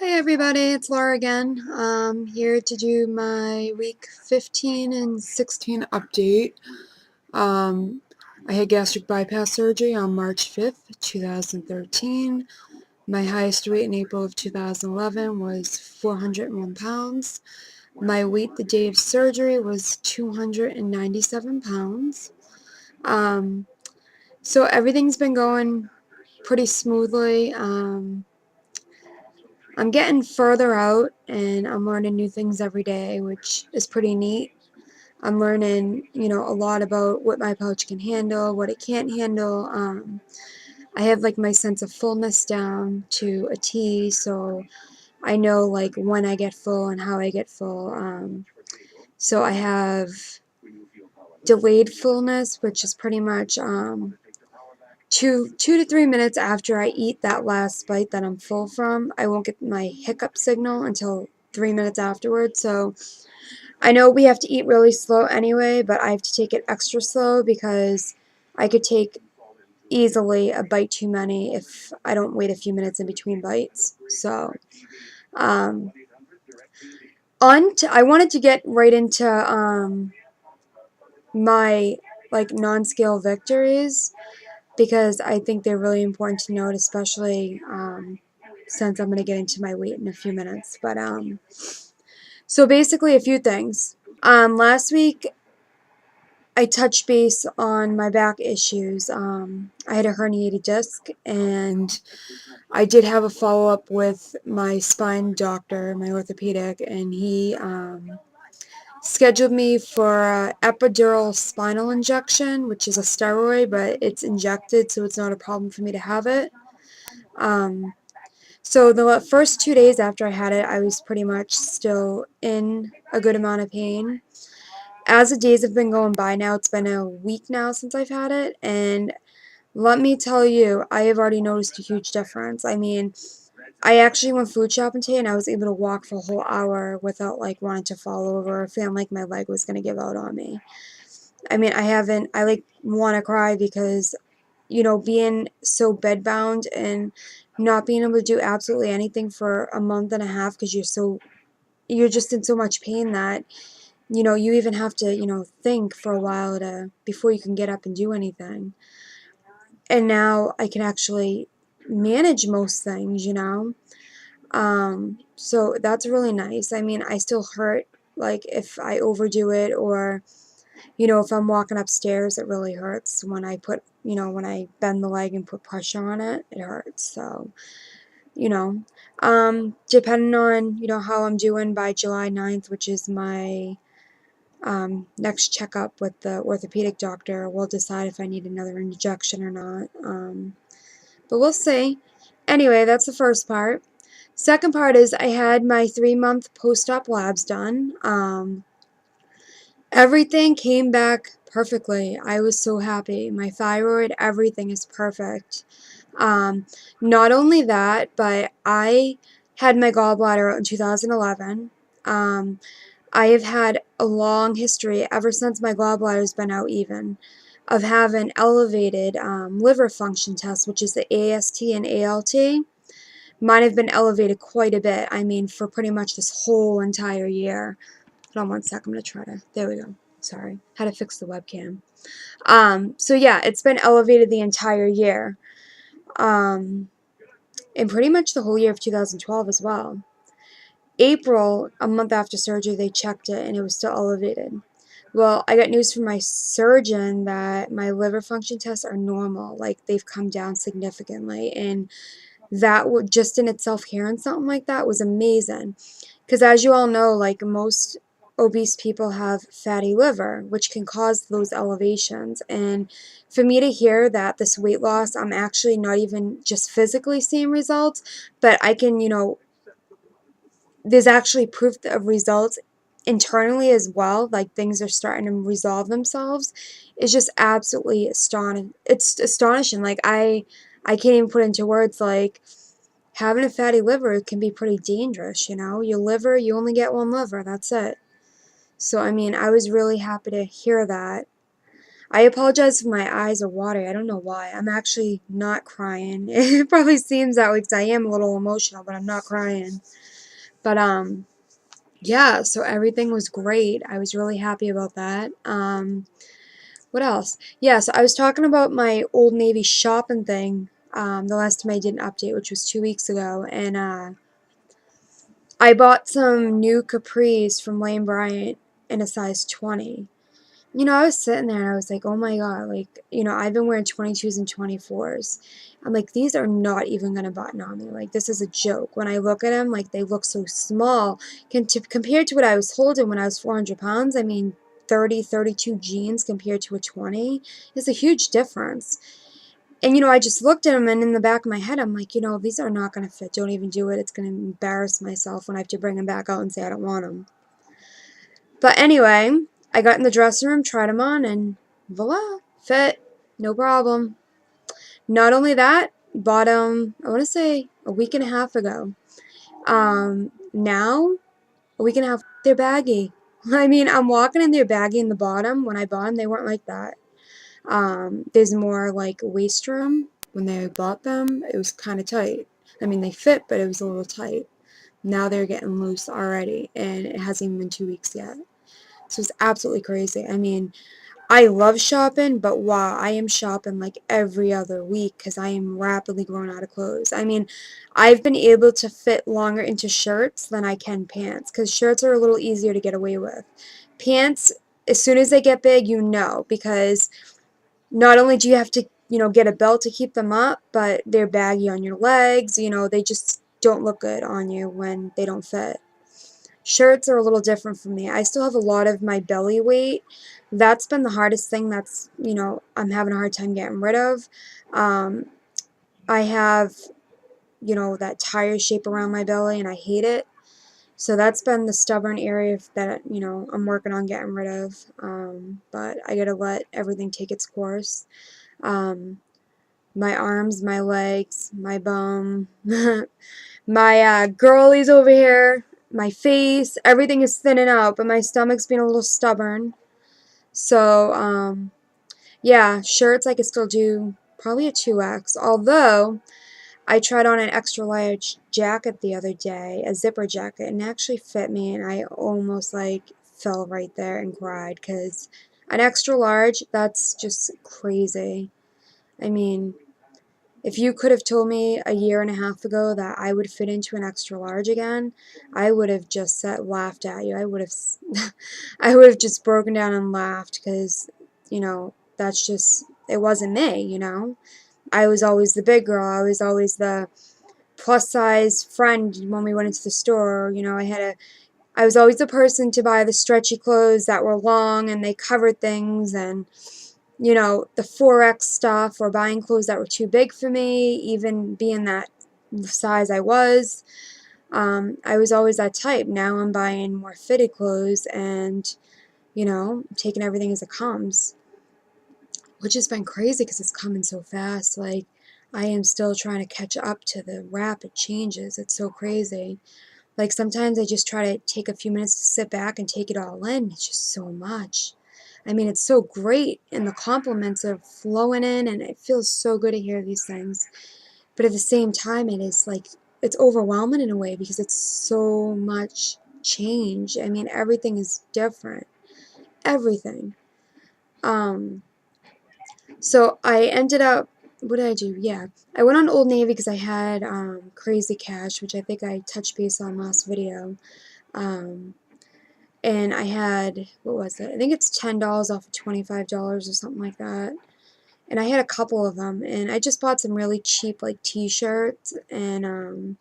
Hey everybody, it's Laura again. Here to do my week 15 and 16 update. Um, I had gastric bypass surgery on March 5th, 2013. My highest weight in April of 2011 was 401 pounds. My weight the day of surgery was 297 pounds. So everything's been going pretty smoothly. I'm getting further out and I'm learning new things every day, which is pretty neat. I'm learning, a lot about what my pouch can handle, what it can't handle. I have like my sense of fullness down to a T, so I know like when I get full and how I get full. So I have delayed fullness, which is pretty much 2 to 3 minutes after I eat that last bite that I'm full from. I won't get my hiccup signal until 3 minutes afterwards. So I know we have to eat really slow anyway, but I have to take it extra slow because I could take easily a bite too many if I don't wait a few minutes in between bites. So um, I wanted to get right into my like non-scale victories, because I think they're really important to note, especially since I'm going to get into my weight in a few minutes. But so basically, a few things. Last week, I touched base on my back issues. I had a herniated disc, and I did have a follow up with my spine doctor, my orthopedic, and he scheduled me for a epidural spinal injection, which is a steroid, but it's injected, so it's not a problem for me to have it. So the first 2 days after I had it, I was pretty much still in a good amount of pain. As the days have been going by now, it's been a week now since I've had it, and let me tell you, I have already noticed a huge difference. I mean, I actually went food shopping today and I was able to walk for a whole hour without like wanting to fall over or feeling like my leg was going to give out on me. I mean, I like want to cry because, being so bedbound and not being able to do absolutely anything for a month and a half because you're just in so much pain that, you even have to, think for a while before you can get up and do anything. And now I can actually manage most things. So that's really nice. I mean, I still hurt, like, if I overdo it, or, if I'm walking upstairs, it really hurts when when I bend the leg and put pressure on it, it hurts. So, you know, depending on, how I'm doing by July 9th, which is my next checkup with the orthopedic doctor, we'll decide if I need another injection or not. But we'll see. Anyway, that's the first part. Second part is I had my 3-month post-op labs done. Everything came back perfectly. I was so happy. My thyroid, everything is perfect. Not only that, but I had my gallbladder in 2011. I have had a long history ever since my gallbladder's been out, even, of having elevated liver function tests, which is the AST and ALT. Mine have been elevated quite a bit. I mean, for pretty much this whole entire year. Hold on one sec. I'm going to try to. There we go. Sorry. Had to fix the webcam. So yeah, it's been elevated the entire year. And pretty much the whole year of 2012 as well. April, a month after surgery, they checked it and it was still elevated. Well, I got news from my surgeon that my liver function tests are normal. Like, they've come down significantly. And that would just in itself, hearing something like that was amazing. Because as you all know, like, most obese people have fatty liver, which can cause those elevations. And for me to hear that this weight loss, I'm actually not even just physically seeing results, but I can, there's actually proof of results internally as well, like things are starting to resolve themselves, is just absolutely astonishing. It's astonishing. Like, I can't even put into words, like, having a fatty liver can be pretty dangerous. Your liver, you only get one liver, that's it. So I mean, I was really happy to hear that. I apologize if my eyes are watery. I don't know why. I'm actually not crying. It probably seems that way because I am a little emotional, but I'm not crying. But yeah, so everything was great. I was really happy about that. What else? Yeah, so I was talking about my Old Navy shopping thing. The last time I did an update, which was 2 weeks ago, and I bought some new capris from Lane Bryant in a size 20. I was sitting there and I was like, oh my God, like, I've been wearing 22s and 24s. I'm like, these are not even going to button on me. Like, this is a joke. When I look at them, like, they look so small. Compared to what I was holding when I was 400 pounds, I mean, 30, 32 jeans compared to a 20 is a huge difference. And, I just looked at them and in the back of my head, I'm like, these are not going to fit. Don't even do it. It's going to embarrass myself when I have to bring them back out and say I don't want them. But anyway, I got in the dressing room, tried them on, and voila, fit. No problem. Not only that, bought them, I want to say a week and a half ago. Now, a week and a half, they're baggy. I mean, I'm walking in, they're baggy in the bottom. When I bought them, they weren't like that. There's more like waist room. When I bought them, it was kind of tight. I mean, they fit, but it was a little tight. Now they're getting loose already, and it hasn't even been 2 weeks yet. So it's absolutely crazy. I mean, I love shopping, but wow, I am shopping like every other week because I am rapidly growing out of clothes. I mean, I've been able to fit longer into shirts than I can pants because shirts are a little easier to get away with. Pants, as soon as they get big, because not only do you have to, get a belt to keep them up, but they're baggy on your legs. They just don't look good on you when they don't fit. Shirts are a little different for me. I still have a lot of my belly weight. That's been the hardest thing that's, I'm having a hard time getting rid of. Um, I have, that tire shape around my belly and I hate it. So that's been the stubborn area that, I'm working on getting rid of. But I gotta let everything take its course. Um, my arms, my legs, my bum, my girlies over here, my face, everything is thinning out, but my stomach's being a little stubborn. So, yeah, shirts I could still do probably a 2X. Although, I tried on an extra large jacket the other day, a zipper jacket, and it actually fit me, and I almost like fell right there and cried because an extra large, that's just crazy. I mean, if you could have told me a year and a half ago that I would fit into an extra large again, I would have just laughed at you. I would have, I would have just broken down and laughed because, that's just, it wasn't me. I was always the big girl. I was always the plus size friend when we went into the store. I was always the person to buy the stretchy clothes that were long and they covered things and the 4X stuff or buying clothes that were too big for me, even being that size I was. I was always that type. Now I'm buying more fitted clothes and, taking everything as it comes, which has been crazy because it's coming so fast. Like, I am still trying to catch up to the rapid changes. It's so crazy. Like, sometimes I just try to take a few minutes to sit back and take it all in. It's just so much. I mean, it's so great, and the compliments are flowing in, and it feels so good to hear these things. But at the same time, it is like, it's overwhelming in a way because it's so much change. I mean, everything is different. Everything. Um, so I ended up, what did I do? Yeah, I went on Old Navy because I had crazy cash, which I think I touched base on last video. Um, and I had, what was it? I think it's $10 off of $25 or something like that. And I had a couple of them, and I just bought some really cheap, like, t-shirts, and,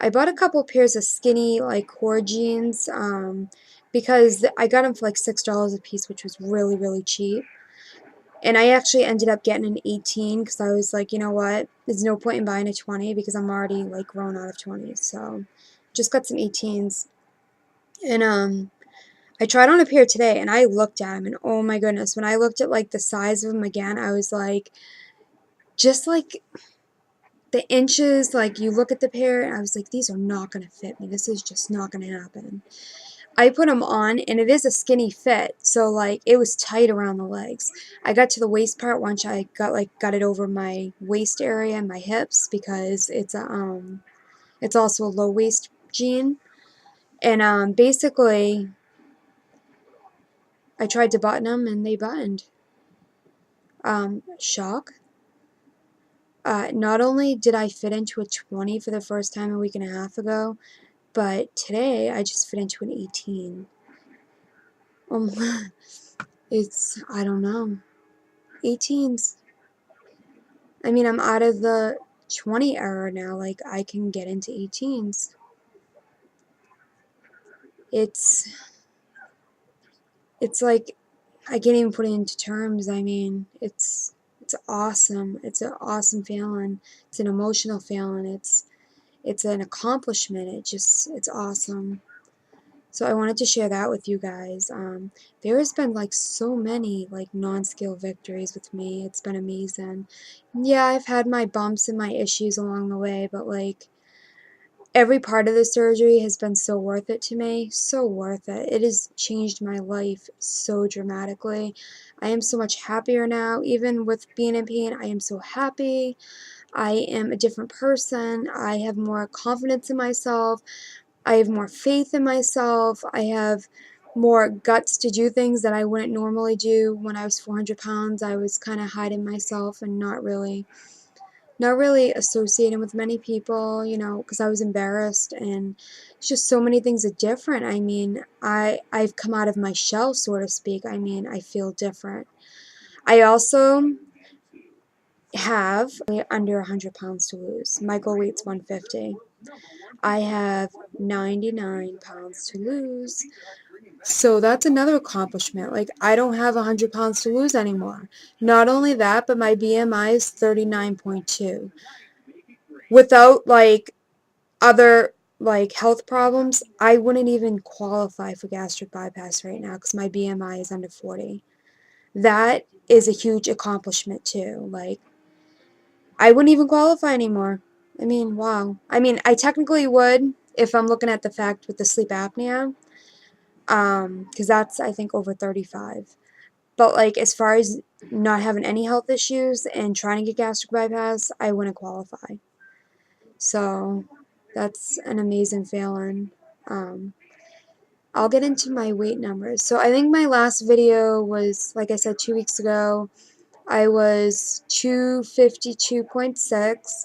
I bought a couple pairs of skinny, like, core jeans, because I got them for, like, $6 a piece, which was really, really cheap. And I actually ended up getting an 18, because I was like, you know what, there's no point in buying a 20, because I'm already, like, grown out of 20s, so just got some 18s. And, I tried on a pair today, and I looked at them, and oh my goodness, when I looked at, like, the size of them again, I was like, just, like, the inches, like, you look at the pair, and I was like, these are not going to fit me. This is just not going to happen. I put them on, and it is a skinny fit, so like it was tight around the legs. I got to the waist part once I got it over my waist area and my hips, because it's also a low waist jean. And basically I tried to button them and they buttoned. Shock. Not only did I fit into a 20 for the first time a week and a half ago, but today I just fit into an 18. I don't know. 18's, I mean, I'm out of the 20 era now. Like, I can get into 18's. It's, it's like, I can't even put it into terms. I mean, it's awesome. It's an awesome feeling. It's an emotional feeling. It's an accomplishment. It's awesome. So I wanted to share that with you guys. There has been like so many like non-scale victories with me. It's been amazing. Yeah, I've had my bumps and my issues along the way, but like every part of the surgery has been so worth it to me. So worth it. It has changed my life so dramatically. I am so much happier now. Even with being in pain, I am so happy. I am a different person. I have more confidence in myself. I have more faith in myself. I have more guts to do things that I wouldn't normally do. When I was 400 pounds, I was kind of hiding myself and not really associating with many people, because I was embarrassed, and it's just so many things are different. I mean, I've come out of my shell, so to speak. I mean, I feel different. I also have under 100 pounds to lose. My goal weight's 150. I have 99 pounds to lose. So that's another accomplishment. Like, I don't have 100 pounds to lose anymore. Not only that, but my BMI is 39.2. Without, like, other, like, health problems, I wouldn't even qualify for gastric bypass right now because my BMI is under 40. That is a huge accomplishment, too. Like, I wouldn't even qualify anymore. I mean, wow. I mean, I technically would if I'm looking at the fact with the sleep apnea, because that's, I think, over 35. But, like, as far as not having any health issues and trying to get gastric bypass, I wouldn't qualify. So, that's an amazing feeling. Um, I'll get into my weight numbers. So, I think my last video was, like I said, 2 weeks ago. I was 252.6.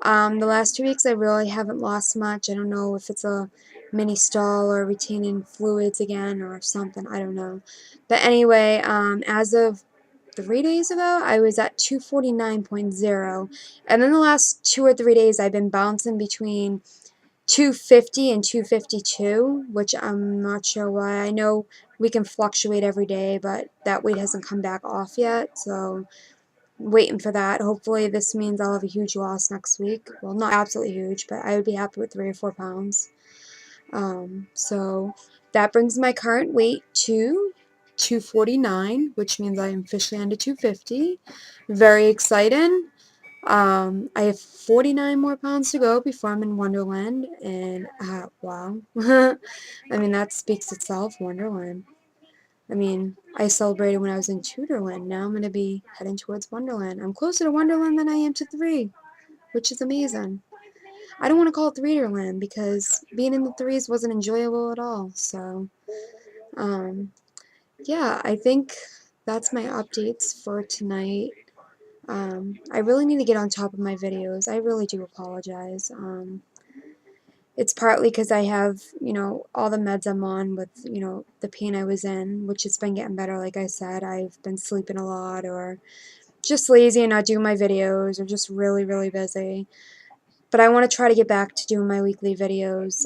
The last 2 weeks I really haven't lost much. I don't know if it's a mini stall or retaining fluids again or something. I don't know. But anyway, as of 3 days ago, I was at 249.0. And then the last 2 or 3 days, I've been bouncing between 250 and 252, which I'm not sure why. I know we can fluctuate every day, but that weight hasn't come back off yet, so waiting for that. Hopefully this means I'll have a huge loss next week. Well, not absolutely huge, but I would be happy with 3 or 4 pounds. So that brings my current weight to 249, which means I am officially under 250. Very exciting. I have 49 more pounds to go before I'm in Wonderland, and wow. I mean, that speaks itself, Wonderland. I mean, I celebrated when I was in Tutorland. Now I'm going to be heading towards Wonderland. I'm closer to Wonderland than I am to 3, which is amazing. I don't want to call it Threederland because being in the threes wasn't enjoyable at all. So, um, yeah, I think that's my updates for tonight. I really need to get on top of my videos. I really do apologize. It's partly because I have, all the meds I'm on with, the pain I was in, which has been getting better. Like I said, I've been sleeping a lot or just lazy and not doing my videos or just really, really busy. But I want to try to get back to doing my weekly videos.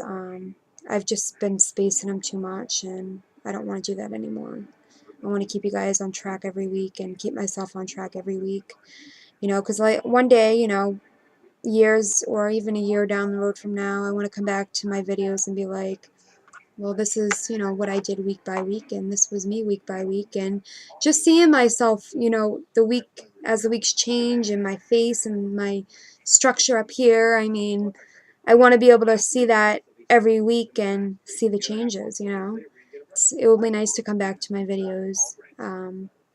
I've just been spacing them too much, and I don't want to do that anymore. I want to keep you guys on track every week and keep myself on track every week. Because like one day, years or even a year down the road from now, I want to come back to my videos and be like, well, this is, what I did week by week, and this was me week by week, and just seeing myself, the week, as the weeks change, and my face and my structure up here. I mean, I want to be able to see that every week and see the changes, you know. It will be nice to come back to my videos a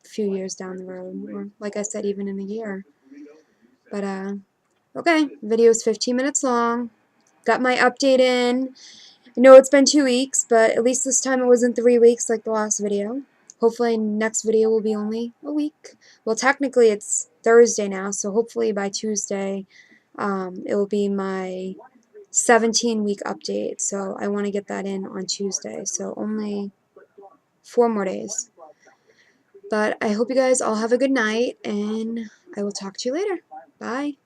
few years down the road, or like I said, even in a year. But, okay, video's 15 minutes long. Got my update in. I know it's been 2 weeks, but at least this time it wasn't 3 weeks like the last video. Hopefully next video will be only a week. Well, technically it's Thursday now, so hopefully by Tuesday it will be my 17-week update. So I want to get that in on Tuesday. So only 4 more days. But I hope you guys all have a good night, and I will talk to you later. Bye.